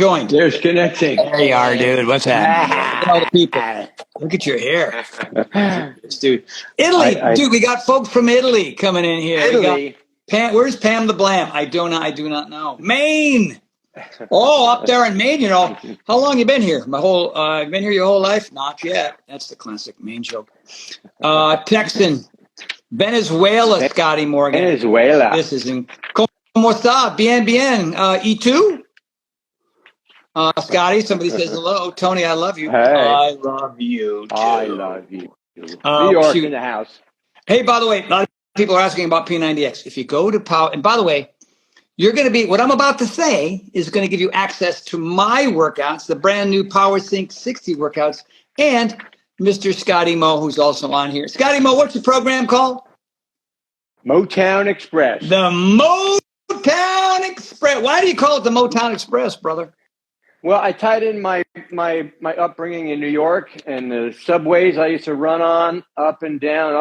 joined. There's connecting. There you are, dude. What's happening? All the people. Look at your hair. Dude. Italy. Dude, we got folks from Italy coming in here. Italy. Where's Pam the Blam? I do not know. Maine. Oh, up there in Maine, how long you been here? Been here your whole life? Not yet. That's the classic Maine joke. Texan. Venezuela, Scotty Morgan. Venezuela. This is in. ¿Cómo está? Bien, bien. ¿Y tú? Scotty, somebody says hello. Tony, I love you. Hey. I love you, too. I love you. New York in the house. Hey, by the way, a lot of people are asking about P90X. If you go to Power, and by the way, you're going to be, what I'm about to say is going to give you access to my workouts, the brand new PowerSync 60 workouts, and Mr. Scotty Mo, who's also on here. Scotty Mo, what's your program called? Motown Express. The Motown Express. Why do you call it the Motown Express, brother? Well, I tied in my upbringing in New York and the subways I used to run on up and down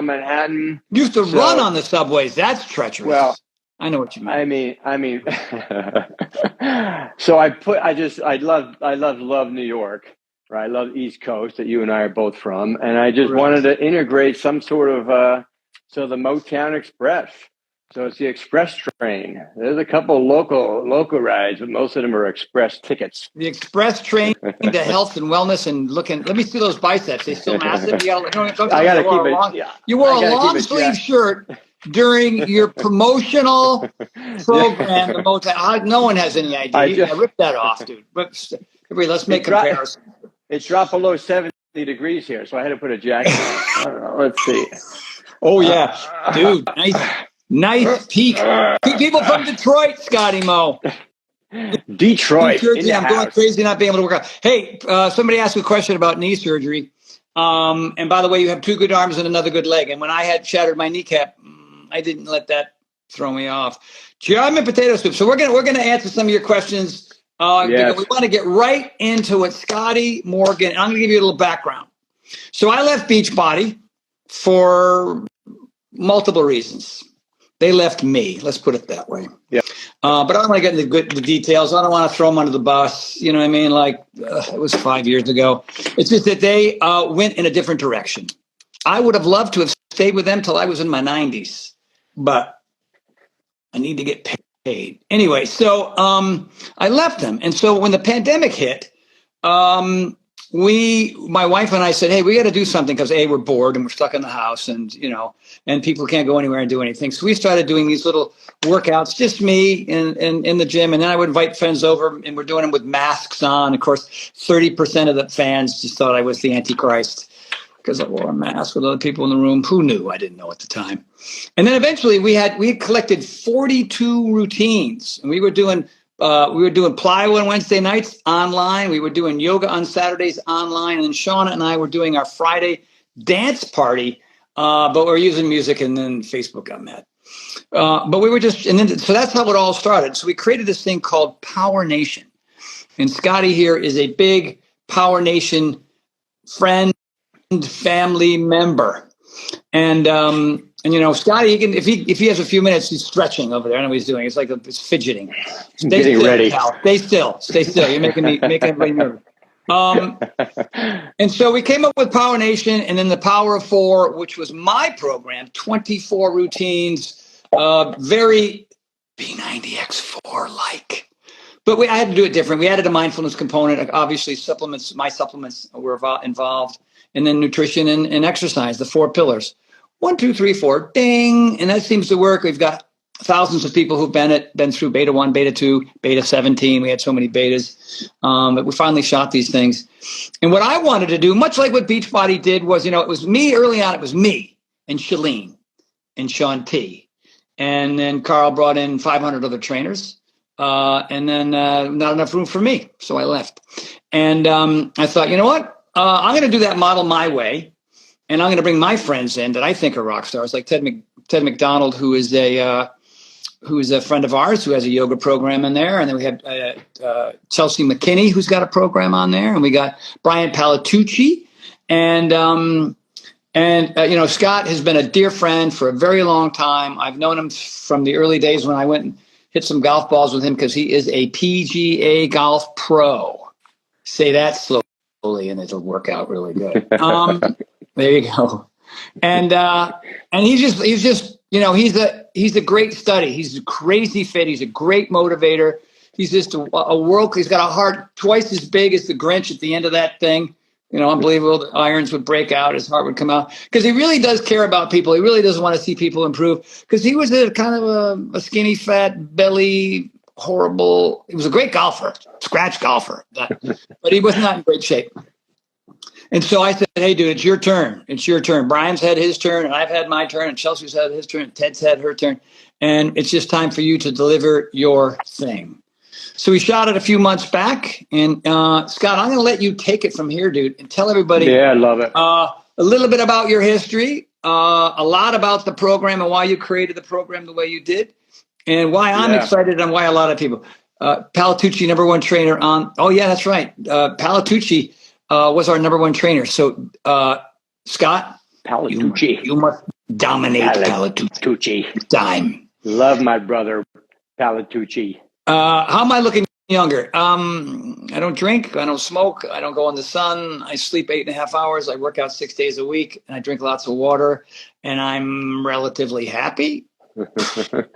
Manhattan. You used to run on the subways. That's treacherous. Well, I know what you mean. I mean, so I love New York. Right? I love East Coast that you and I are both from. And I just wanted to integrate some sort of, the Motown Express. So it's the express train. There's a couple local rides, but most of them are express tickets. The express train to health and wellness and looking. Let me see those biceps. They still massive. I gotta keep it. Yeah. You wore a long sleeve shirt during your promotional program. The Motown. No one has any idea. I ripped that off, dude. But let's make comparisons. It's dropped below 70 degrees here, so I had to put a jacket on. I don't know. Let's see. Oh yeah, dude. Nice peak. People from Detroit, Scotty Mo. Detroit. I'm going crazy not being able to work out. Hey, somebody asked a question about knee surgery. And by the way, you have two good arms and another good leg. And when I had shattered my kneecap, I didn't let that throw me off. Jam and potato soup. So we're gonna answer some of your questions. Yes. We want to get right into it. Scotty Morgan. I'm gonna give you a little background. So I left Beachbody for multiple reasons. They left me. Let's put it that way. Yeah. But I don't want to get into the details. I don't want to throw them under the bus. You know what I mean? Like it was 5 years ago. It's just that they went in a different direction. I would have loved to have stayed with them till I was in my 90s, but I need to get paid anyway. So I left them, and so when the pandemic hit, my wife and I said, hey, we got to do something because we're bored and we're stuck in the house and, and people can't go anywhere and do anything. So we started doing these little workouts, just me in the gym. And then I would invite friends over and we're doing them with masks on. Of course, 30% of the fans just thought I was the Antichrist because I wore a mask with other people in the room. Who knew? I didn't know at the time. And then eventually we had collected 42 routines and we were doing plyo on Wednesday nights online. We were doing yoga on Saturdays online. And then Shauna and I were doing our Friday dance party, but we're using music and then Facebook got mad. But we were so that's how it all started. So we created this thing called Power Nation. And Scotty here is a big Power Nation friend, family member. And Scotty, if he has a few minutes, he's stretching over there. I know what he's doing. It's like it's fidgeting. Getting ready. Pal. Stay still. You're making everybody nervous. And so we came up with Power Nation, and then the Power of Four, which was my program, 24 routines, very P90X4 like. But I had to do it different. We added a mindfulness component. Obviously, my supplements were involved, and then nutrition and exercise, the 4 pillars. 1, 2, 3, 4, ding. And that seems to work. We've got thousands of people who've been through beta 1, beta 2, beta 17. We had so many betas. But we finally shot these things. And what I wanted to do, much like what Beachbody did, was, it was me early on. It was me and Shalene and Sean T. And then Carl brought in 500 other trainers. And then not enough room for me. So I left. And I thought, you know what? I'm going to do that model my way. And I'm going to bring my friends in that I think are rock stars, like Ted McDonald, who is a friend of ours who has a yoga program in there. And then we have Chelsea McKinney, who's got a program on there. And we got Brian Palatucci. And Scott has been a dear friend for a very long time. I've known him from the early days when I went and hit some golf balls with him because he is a PGA golf pro. Say that slowly, and it'll work out really good. There you go. And he's just he's a great study. He's crazy fit. He's a great motivator. He's just a world. He's got a heart twice as big as the Grinch at the end of that thing. Unbelievable. The irons would break out. His heart would come out because he really does care about people. He really does want to see people improve because he was a kind of a skinny, fat, belly, horrible. He was a great golfer, scratch golfer, but he was not in great shape. And so I said, hey, dude, it's your turn. It's your turn. Brian's had his turn, and I've had my turn, and Chelsea's had his turn, and Ted's had her turn. And it's just time for you to deliver your thing. So we shot it a few months back. And Scott, I'm going to let you take it from here, dude, and tell everybody. Yeah, I love it. A little bit about your history, a lot about the program and why you created the program the way you did, and why I'm excited and why a lot of people. Palatucci, number one trainer on. Oh, yeah, that's right. Palatucci was our number one trainer. So, Scott, Palatucci. You must dominate Palatucci. Time. Love my brother, Palatucci. How am I looking younger? I don't drink. I don't smoke. I don't go in the sun. I sleep 8.5 hours. I work out 6 days a week, and I drink lots of water. And I'm relatively happy. What's the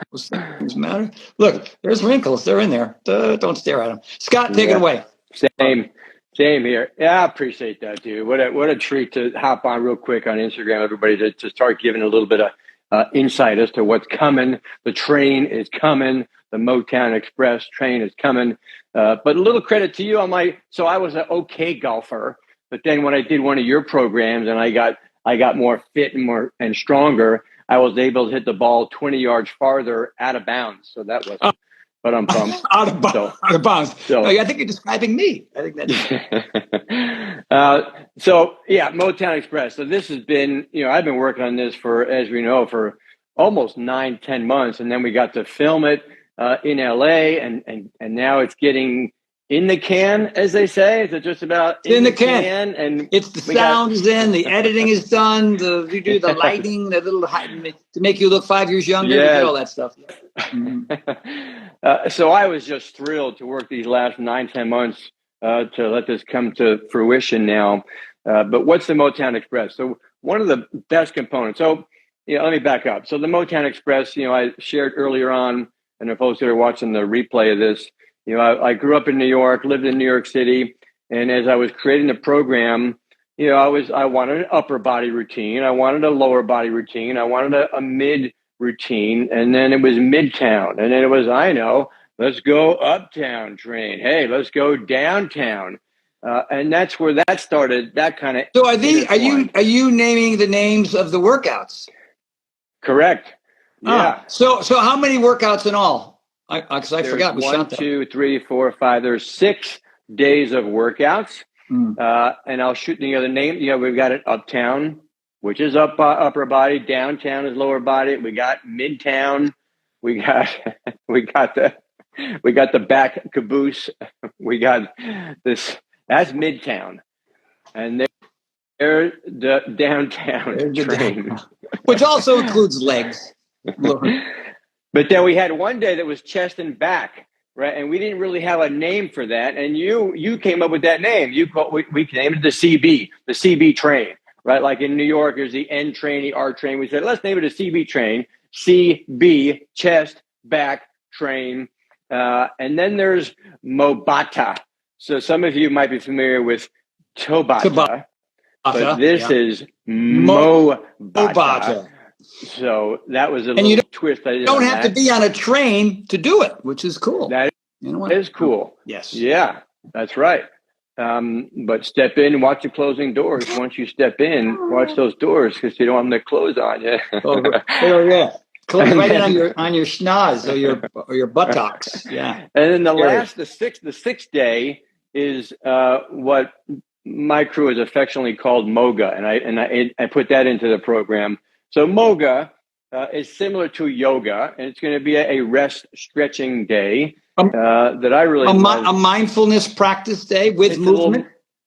matter? Look, there's wrinkles. They're in there. Don't stare at them. Scott, take it away. Same here. Yeah, I appreciate that, dude. What a treat to hop on real quick on Instagram, everybody, to start giving a little bit of insight as to what's coming. The train is coming. The Motown Express train is coming. But a little credit to you. So I was an okay golfer, but then when I did one of your programs and I got more fit and stronger, I was able to hit the ball 20 yards farther out of bounds. So that was, but I'm pumped. Out of bounds. So, no, I think you're describing me. I think that's so yeah, Motown Express. So this has been, I've been working on this for almost 9-10 months. And then we got to film it in LA and now it's getting in the can, as they say. Is it just about in the can? And it's the sound is in, the editing is done, you do the lighting, the little to make you look 5 years younger, you do all that stuff. So I was just thrilled to work these last 9-10 months to let this come to fruition now. But what's the Motown Express? So one of the best components. So let me back up. So the Motown Express, I shared earlier on, and if folks that are watching the replay of this, I grew up in New York, lived in New York City, and as I was creating the program, I wanted an upper body routine, I wanted a lower body routine, I wanted a mid routine, and then it was midtown, and then it was let's go uptown train, hey, let's go downtown, and that's where that started. That kind of. So are you naming the names of the workouts? Correct. Yeah. So how many workouts in all? Because I forgot. 1, 2, 3, 4, 5. There's 6 days of workouts. And I'll shoot the other name. We've got it uptown, which is upper body. Downtown is lower body. We got midtown. We got the back caboose. We got this. That's midtown, and they're the downtown train, which also includes legs. But then we had one day that was chest and back, right? And we didn't really have a name for that. And you came up with that name. We named it the CB train, right? Like in New York, there's the N train, the R train. We said, let's name it a CB train, CB, chest, back train. And then there's Mobata. So some of you might be familiar with Tobata. But this is Mobata. So that was a little twist. You don't have to be on a train to do it, which is cool. That is cool. Yes. Yeah, that's right. But step in and watch the closing doors. Once you step in, watch those doors because you don't want them to close on you. Oh yeah. Close right in on your schnoz or your buttocks. Yeah. And then the sixth day is what my crew is affectionately called Moga, and I put that into the program. So Moga is similar to yoga, and it's going to be a rest stretching day that I really a mindfulness practice day with movement.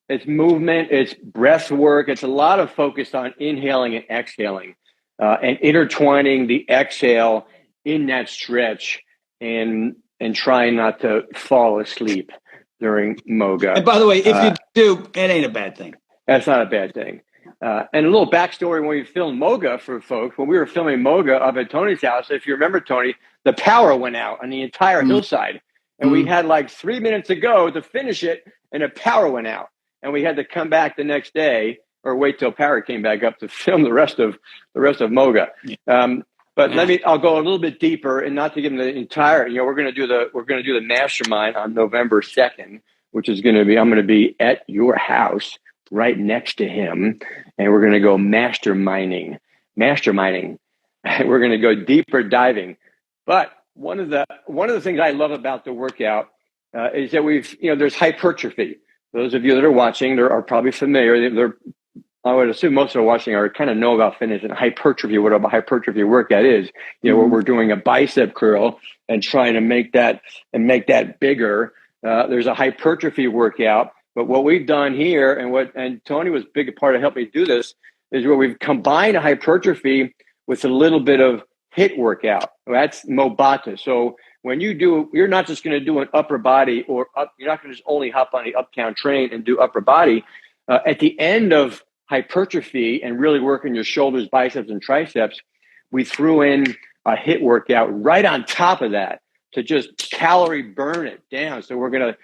It's movement, it's breath work. It's a lot of focus on inhaling and exhaling and intertwining the exhale in that stretch. and trying not to fall asleep during Moga. And by the way, if you do, it ain't a bad thing. That's not a bad thing. And a little backstory when we filmed Moga for folks, when we were filming Moga up at Tony's house, if you remember, Tony, the power went out on the entire hillside. And we had like 3 minutes to go to finish it, and the power went out. And we had to come back the next day or wait till power came back up to film the rest of Moga. But I'll go a little bit deeper, and not to give them the entire, we're going to do the mastermind on November 2nd, which is I'm going to be at your house right next to him. And we're going to go masterminding. We're going to go deeper diving. But one of the things I love about the workout is that there's hypertrophy. Those of you that are watching, are probably familiar. I would assume most of them watching kind of know about fitness and hypertrophy, what a hypertrophy workout is. Where we're doing a bicep curl and trying to make that bigger. There's a hypertrophy workout. But what we've done here, and Tony was a big part of helping me do this, is where we've combined a hypertrophy with a little bit of HIIT workout. That's Mobata. So when you're not just going to do an upper body you're not going to just only hop on the uptown train and do upper body. At the end of hypertrophy and really working your shoulders, biceps, and triceps, we threw in a HIIT workout right on top of that to just calorie burn it down. So we're gonna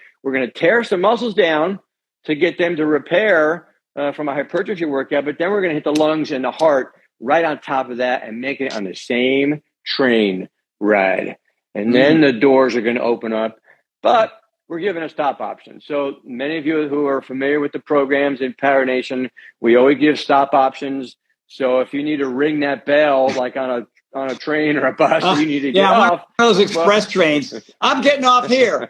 tear some muscles down to get them to repair from a hypertrophy workout, but then we're gonna hit the lungs and the heart right on top of that and make it on the same train ride. And then the doors are gonna open up, but we're giving a stop option. So many of you who are familiar with the programs in Power Nation, we always give stop options. So if you need to ring that bell, like on a train or a bus, you need to get off. One of those express trains. I'm getting off here.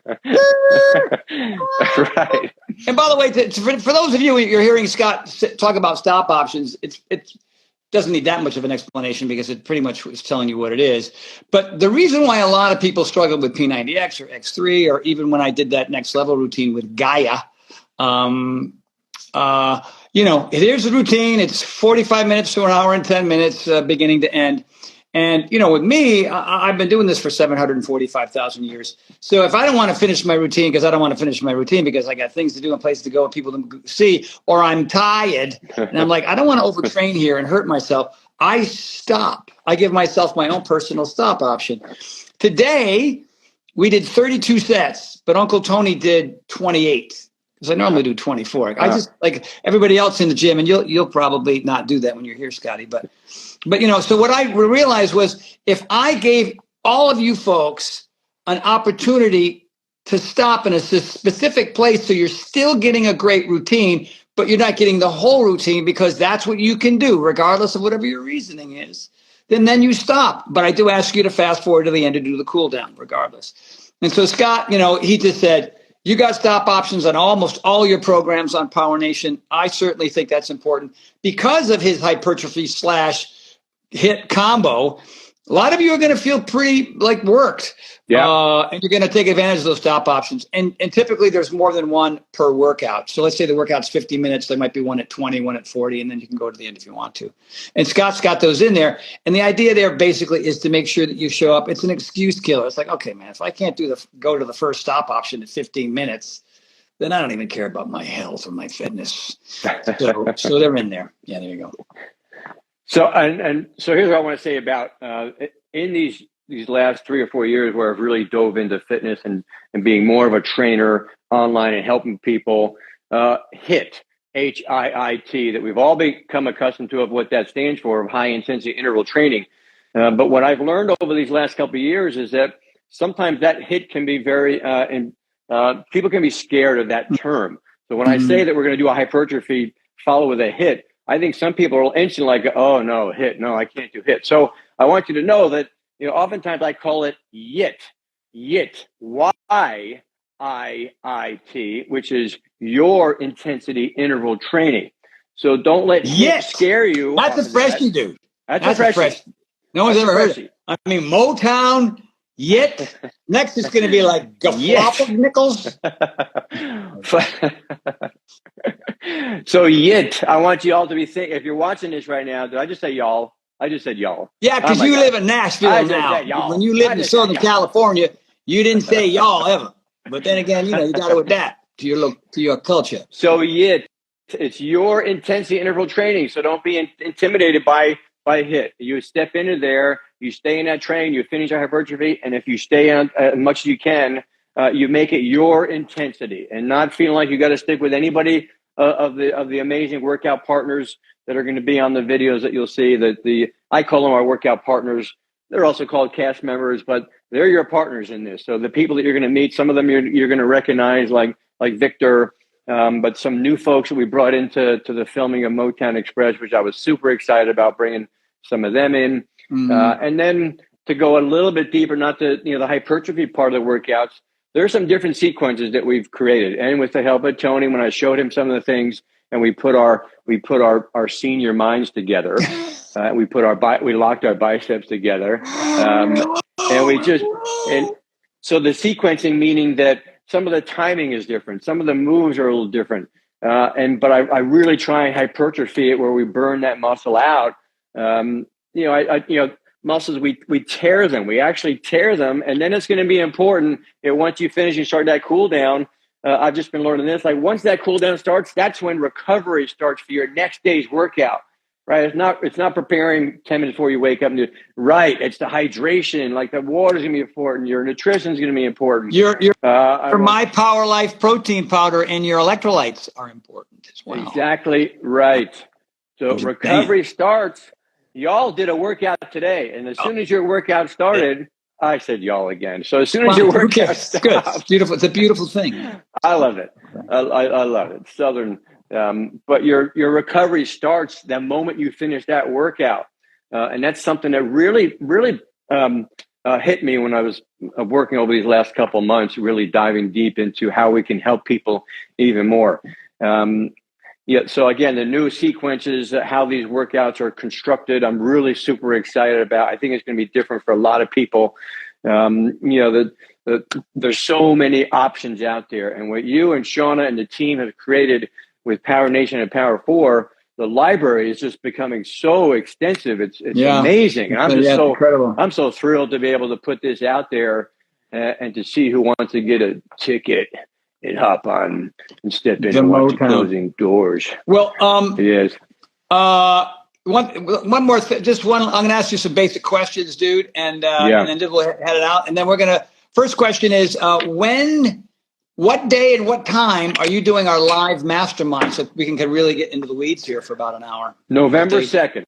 Right. And by the way, for those of you, you're hearing Scott talk about stop options. It doesn't need that much of an explanation because it pretty much is telling you what it is. But the reason why a lot of people struggle with P90X or X3, or even when I did that next level routine with Gaia, here's the routine. It's 45 minutes to an hour and 10 minutes, beginning to end. And, with me, I've been doing this for 745,000 years. So if I don't want to finish my routine because I don't want to finish my routine because I got things to do and places to go and people to see, or I'm tired and I'm like, I don't want to overtrain here and hurt myself, I stop. I give myself my own personal stop option. Today, we did 32 sets, but Uncle Tony did 28. Because I normally do 24. I just like everybody else in the gym, and you'll probably not do that when you're here, Scotty. But so what I realized was if I gave all of you folks an opportunity to stop in a specific place, so you're still getting a great routine, but you're not getting the whole routine because that's what you can do, regardless of whatever your reasoning is, then you stop. But I do ask you to fast forward to the end to do the cool down, regardless. And so Scott, he just said, you got stop options on almost all your programs on Power Nation. I certainly think that's important because of his hypertrophy / HIIT combo. A lot of you are going to feel pretty worked. Yeah. And you're going to take advantage of those stop options. And typically there's more than one per workout. So let's say the workout's 50 minutes. There might be one at 20, one at 40, and then you can go to the end if you want to. And Scott's got those in there. And the idea there basically is to make sure that you show up. It's an excuse killer. It's like, okay, man, if I can't go to the first stop option at 15 minutes, then I don't even care about my health or my fitness. So they're in there. Yeah, there you go. So so here's what I want to say about in these last 3 or 4 years where I've really dove into fitness and being more of a trainer online and helping people. HIIT, HIIT, that we've all become accustomed to of what that stands for, of high intensity interval training. But what I've learned over these last couple of years is that sometimes that HIIT can be very people can be scared of that term. So when I say that we're going to do a hypertrophy follow with a HIIT, I think some people are instantly like, oh, no, HIIT. No, I can't do HIIT. So I want you to know that, oftentimes I call it YIT, YIIT, which is your intensity interval training. So don't let HIIT scare you. That's a freshie, dude. That's a freshie. No one's ever heard of it. I mean, Motown, YIT. Next it's going to be like Gafflop Nichols. So YIT, I want you all to be thinking, if you're watching this right now, did I just say y'all? I just said y'all. Yeah, because you live in Nashville now. When you lived in Southern California, you didn't say y'all ever. But then again, you got to adapt to your culture. So yeah, it's your intensity interval training. So don't be intimidated by HIIT. You step into there, you stay in that train, you finish your hypertrophy, and if you stay on as much as you can, you make it your intensity, and not feeling like you got to stick with anybody of the amazing workout partners that are going to be on the videos that you'll see. That I call them our workout partners. They're also called cast members, but they're your partners in this. So the people that you're going to meet, some of them you're going to recognize, like Victor, but some new folks that we brought into the filming of Motown Express, which I was super excited about bringing some of them in. And then to go a little bit deeper, not the hypertrophy part of the workouts, there are some different sequences that we've created. And with the help of Tony, when I showed him some of the things, and we put our senior minds together, we locked our biceps together, and so the sequencing, meaning that some of the timing is different, some of the moves are a little different, but I really try and hypertrophy it where we burn that muscle out. Muscles, we tear them. We actually tear them, and then it's going to be important that once you finish and start that cool down. I've just been learning this. Like once that cool down starts, that's when recovery starts for your next day's workout. Right? It's not preparing 10 minutes before you wake up and do it. Right. It's the hydration. Like the water's gonna be important. Your nutrition's gonna be important. Your My Power Life protein powder and your electrolytes are important as well. Exactly right. So recovery starts. Y'all did a workout today, and as soon as your workout started, I said y'all again. So as soon as your workout stopped, good. It's beautiful. It's a beautiful thing. I love it. I love it. Southern. But your recovery starts the moment you finish that workout, and that's something that really hit me when I was working over these last couple of months, really diving deep into how we can help people even more. So again, the new sequences, how these workouts are constructed, I'm really super excited about. I think it's going to be different for a lot of people. There's so many options out there, and what you and Shauna and the team have created with Power Nation and Power 4, the library is just becoming so extensive. It's amazing. And I'm so thrilled to be able to put this out there and to see who wants to get a ticket and hop on and step in and watch the closing doors. Well, yes. One more just one. I'm going to ask you some basic questions, dude, and then we'll head it out. And then first question is, what day and what time are you doing our live mastermind so we can really get into the weeds here for about an hour? November 2nd.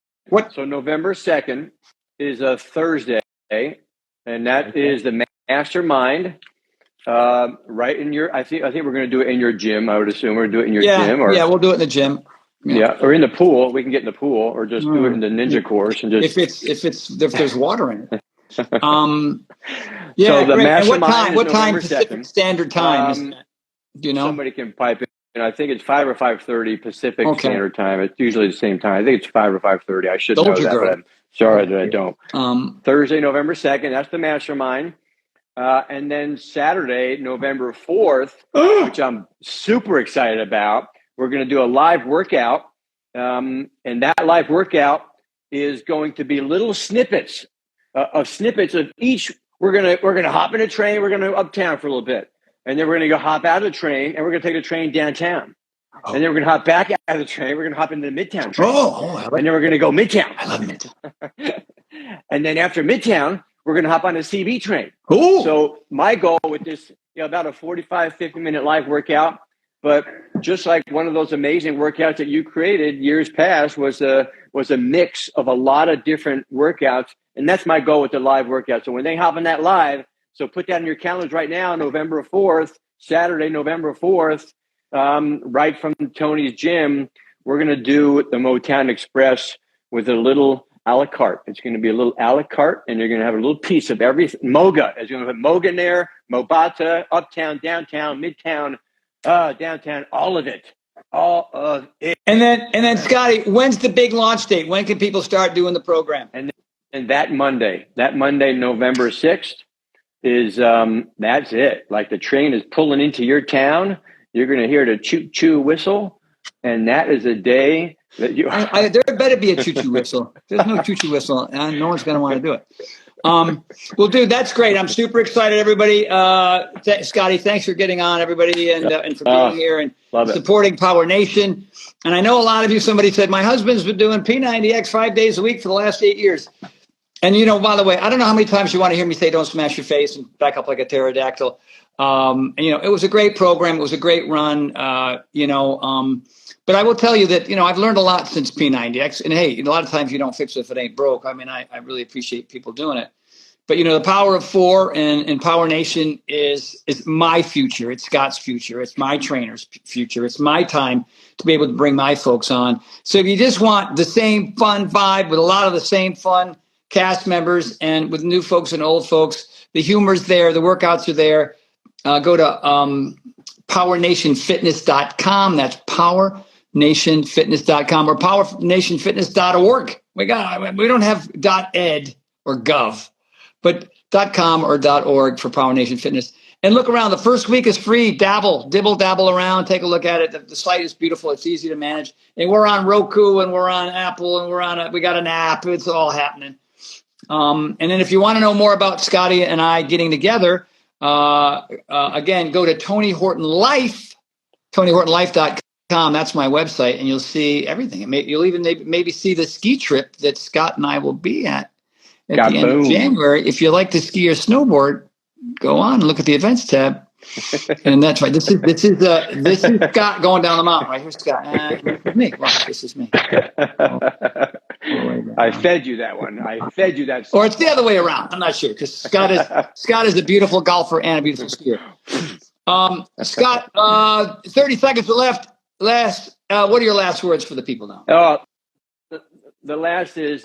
So November 2nd is a Thursday, and that is the mastermind. Right in your, I think we're going to do it in your gym. I would assume we're going to do it in your gym. We'll do it in the gym. Or in the pool. We can get in the pool, or just do it in the ninja course and just if there's water in it. So the mastermind what time November Pacific 2nd. Standard Time? Do you know? Somebody can pipe in. I think it's 5 or 5:30 Pacific Standard Time. It's usually the same time. I think it's 5 or 5:30. I should know that, but I'm sorry that I don't. Thursday, November 2nd. That's the mastermind. And then Saturday, November 4th, which I'm super excited about, we're going to do a live workout. And that live workout is going to be little snippets of each. We're going to hop in a train. We're going to uptown for a little bit. And then we're going to go hop out of the train, and we're going to take the train downtown. And then we're going to hop back out of the train. We're going to hop into the Midtown train. And then we're going to go Midtown. I love Midtown. And then after Midtown, we're going to hop on the CB train. Ooh. So my goal with this, about a 45, 50-minute live workout, but just like one of those amazing workouts that you created years past was a mix of a lot of different workouts. And that's my goal with the live workout. So when they hop on that live, so put that in your calendars right now, November 4th, Saturday, November 4th, right from Tony's gym, we're going to do the Motown Express with a little a la carte. It's going to be a little a la carte, and you're going to have a little piece of everything. Moga. It's going to have Moga in there, Mobata, uptown, downtown, midtown, downtown, all of it. All of it. And then Scotty, when's the big launch date? When can people start doing the program? And that Monday, November 6th, is that's it. Like the train is pulling into your town. You're going to hear the choo-choo whistle. And that is a day that you. There better be a choo-choo whistle. There's no choo-choo whistle, and no one's going to want to do it. Well, dude, that's great. I'm super excited, everybody. Scotty, thanks for getting on, everybody, and for being here and supporting Power Nation. And I know a lot of you, somebody said, my husband's been doing P90X 5 days a week for the last 8 years. And, by the way, I don't know how many times you want to hear me say, don't smash your face and back up like a pterodactyl. And, it was a great program. It was a great run, but I will tell you that, I've learned a lot since P90X. And, hey, a lot of times you don't fix it if it ain't broke. I mean, I really appreciate people doing it. But, the Power of Four and Power Nation is my future. It's Scott's future. It's my trainer's future. It's my time to be able to bring my folks on. So if you just want the same fun vibe with a lot of the same fun cast members and with new folks and old folks, the humor's there, the workouts are there. Go to powernationfitness.com. That's powernationfitness.com or powernationfitness.org. We don't have .ed or .gov, but .com or .org for Power Nation Fitness. And look around. The first week is free. Dabble around. Take a look at it. The site is beautiful. It's easy to manage. And we're on Roku and we're on Apple and we got an app. It's all happening. And then if you want to know more about Scotty and I getting together, again, go to Tony Horton Life, TonyHortonLife.com. That's my website, and you'll see everything. You'll even maybe see the ski trip that Scott and I will be at the end of January. If you like to ski or snowboard, go on and look at the events tab. And that's right. This is Scott going down the mountain. Right here's Scott. This is me. Watch, this is me. I fed you that one. I fed you that. Or it's the other way around. I'm not sure because Scott is a beautiful golfer and a beautiful skier. Scott, 30 seconds left. What are your last words for the people now? The last is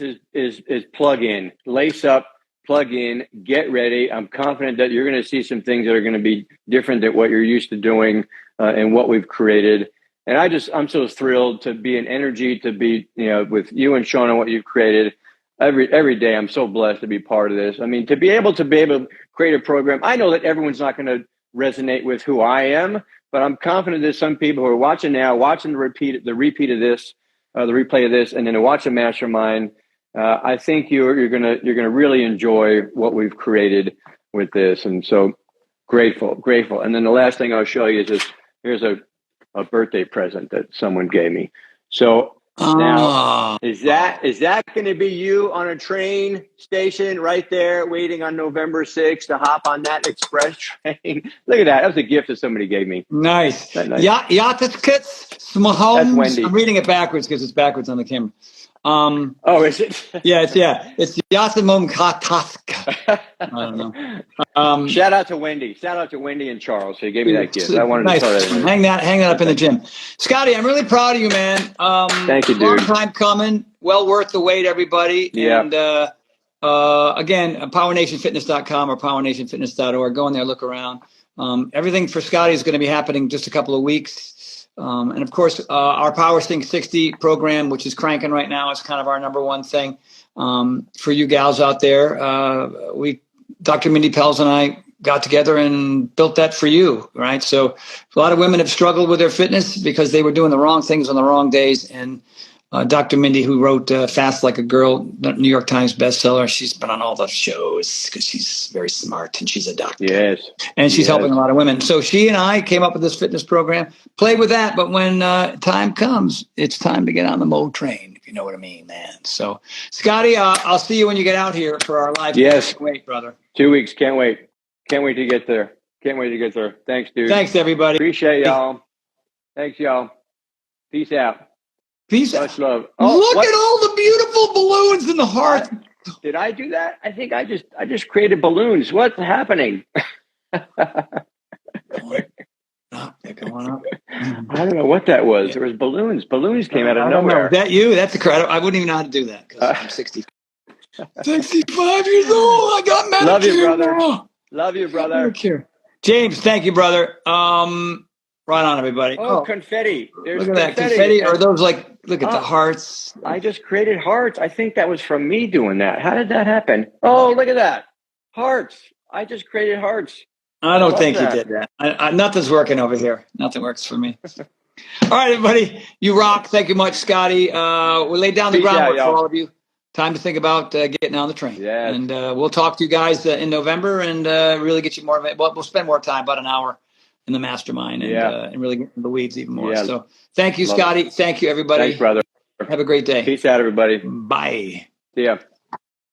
plug in, lace up, plug in, get ready. I'm confident that you're going to see some things that are going to be different than what you're used to doing and what we've created. And I'm so thrilled to be an energy, to be, with you and Sean and what you've created every day. I'm so blessed to be part of this. I mean, to be able to create a program. I know that everyone's not going to resonate with who I am, but I'm confident that some people who are watching now, watching the replay of this, and then to watch a mastermind, I think you're gonna really enjoy what we've created with this. And so grateful. And then the last thing I'll show you is here's a birthday present that someone gave me. So now, is that going to be you on a train station right there waiting on November 6th to hop on that express train? Look at that. That was a gift that somebody gave me. Nice. Nice? That's Wendy. I'm reading it backwards because it's backwards on the camera. Is it? It's Yasimum Kataska. I don't know. Shout out to Wendy. Shout out to Wendy and Charles. They gave me that gift. I wanted to start it. Hang that up in the gym. Scotty, I'm really proud of you, man. Thank you, dude. Long time coming. Well worth the wait, everybody. Yeah. And again, powernationfitness.com or powernationfitness.org. Go in there, look around. Everything for Scotty is going to be happening just a couple of weeks. And of course, our PowerSync 60 program, which is cranking right now, is kind of our number one thing for you gals out there. Dr. Mindy Pels and I got together and built that for you, right? So a lot of women have struggled with their fitness because they were doing the wrong things on the wrong days. And Dr. Mindy, who wrote Fast Like a Girl, New York Times bestseller, she's been on all the shows because she's very smart and she's a doctor. Yes. And she's helping a lot of women. So she and I came up with this fitness program, played with that. But when time comes, it's time to get on the Mo train, if you know what I mean, man. So, Scotty, I'll see you when you get out here for our live. Yes. Wait, brother. 2 weeks. Can't wait. Can't wait to get there. Thanks, dude. Thanks, everybody. Appreciate y'all. Thanks, y'all. Peace out. Peace out. Much love. Look at all the beautiful balloons in the heart. Did I do that? I think I just created balloons. What's happening? They're going up. I don't know what that was. There was balloons. Balloons came out of nowhere. Is that you? That's incredible. I wouldn't even know how to do that because I'm 65 years old. I got Medicare. Love you, brother. Now. Love you, brother. James, thank you, brother. Right on, everybody. Oh, confetti. There's look at that confetti. Are those look at the hearts? I just created hearts. I think that was from me doing that. How did that happen? Oh, look at that. Hearts. I just created hearts. I don't think you did that. Nothing's working over here. Nothing works for me. All right, everybody. You rock. Thank you much, Scotty. We laid down the Peace out, groundwork for y'all. all of you. Time to think about getting on the train. Yes. And we'll talk to you guys in November and really get you more of it. We'll spend more time, about an hour in the mastermind, and really get into the weeds even more. Yeah. So thank you, Scotty. Thank you, everybody. Thanks, brother. Have a great day. Peace out, everybody. Bye. See ya.